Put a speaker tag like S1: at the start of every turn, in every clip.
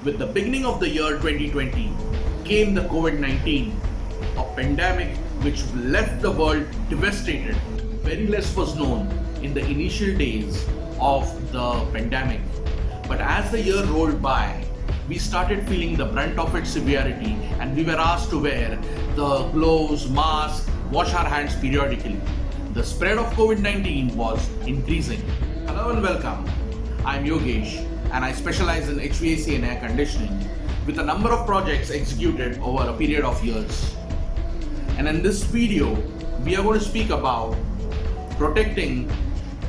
S1: With the beginning of the year 2020 came the COVID-19, a pandemic which left the world devastated. Very less was known in the initial days of the pandemic. But as the year rolled by, we started feeling the brunt of its severity and we were asked to wear the gloves, masks, wash our hands periodically. The spread of COVID-19 was increasing. Hello and welcome. I'm Yogesh and I specialize in HVAC and air conditioning with a number of projects executed over a period of years. And in this video, we are going to speak about protecting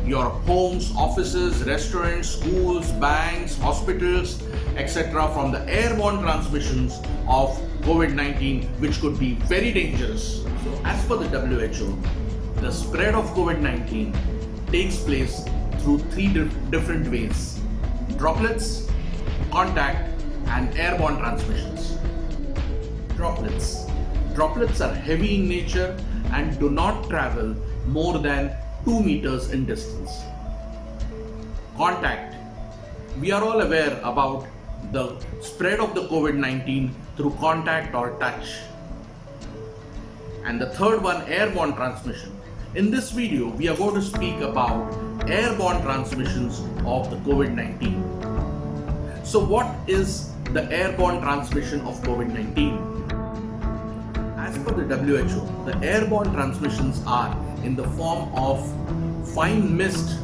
S1: your homes, offices, restaurants, schools, banks, hospitals, etc. from the airborne transmissions of COVID-19, which could be very dangerous. So as per the WHO, the spread of COVID-19 takes place through three different ways: droplets, contact, and airborne transmissions. Droplets. Droplets are heavy in nature and do not travel more than 2 meters in distance. Contact. We are all aware about the spread of the COVID-19 through contact or touch. And the third one, airborne transmission. In this video, we are going to speak about airborne transmissions of the COVID-19. So what is the airborne transmission of COVID-19? As per the WHO, the airborne transmissions are in the form of fine mist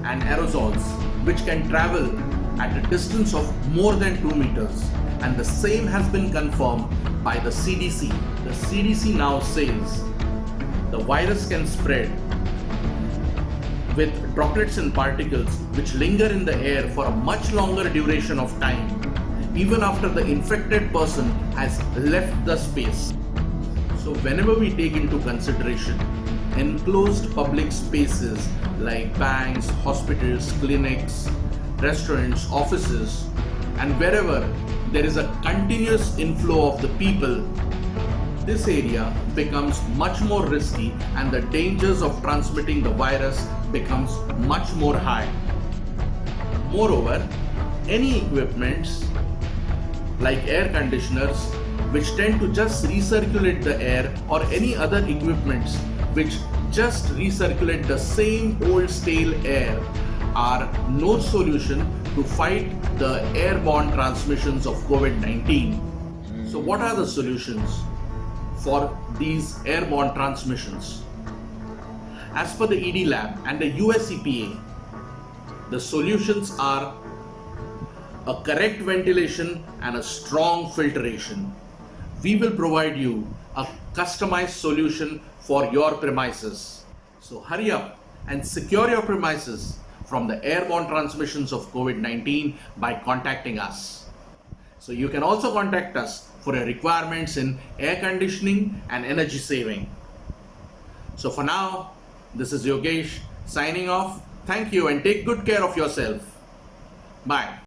S1: and aerosols which can travel at a distance of more than 2 meters, and the same has been confirmed by the CDC. The CDC now says the virus can spread with droplets and particles which linger in the air for a much longer duration of time, even after the infected person has left the space. So whenever we take into consideration enclosed public spaces like banks, hospitals, clinics, restaurants, offices, and wherever there is a continuous inflow of the people, this area becomes much more risky and the dangers of transmitting the virus becomes much more high. Moreover, any equipments like air conditioners which tend to just recirculate the air, or any other equipments which just recirculate the same old stale air, are no solution to fight the airborne transmissions of COVID-19. So what are the solutions for these airborne transmissions? As per the ED Lab and the US EPA, the solutions are a correct ventilation and a strong filtration. We will provide you a customized solution for your premises. So hurry up and secure your premises from the airborne transmissions of COVID-19 by contacting us. So you can also contact us for your requirements in air conditioning and energy saving. So for now, this is Yogesh signing off. Thank you and take good care of yourself. Bye.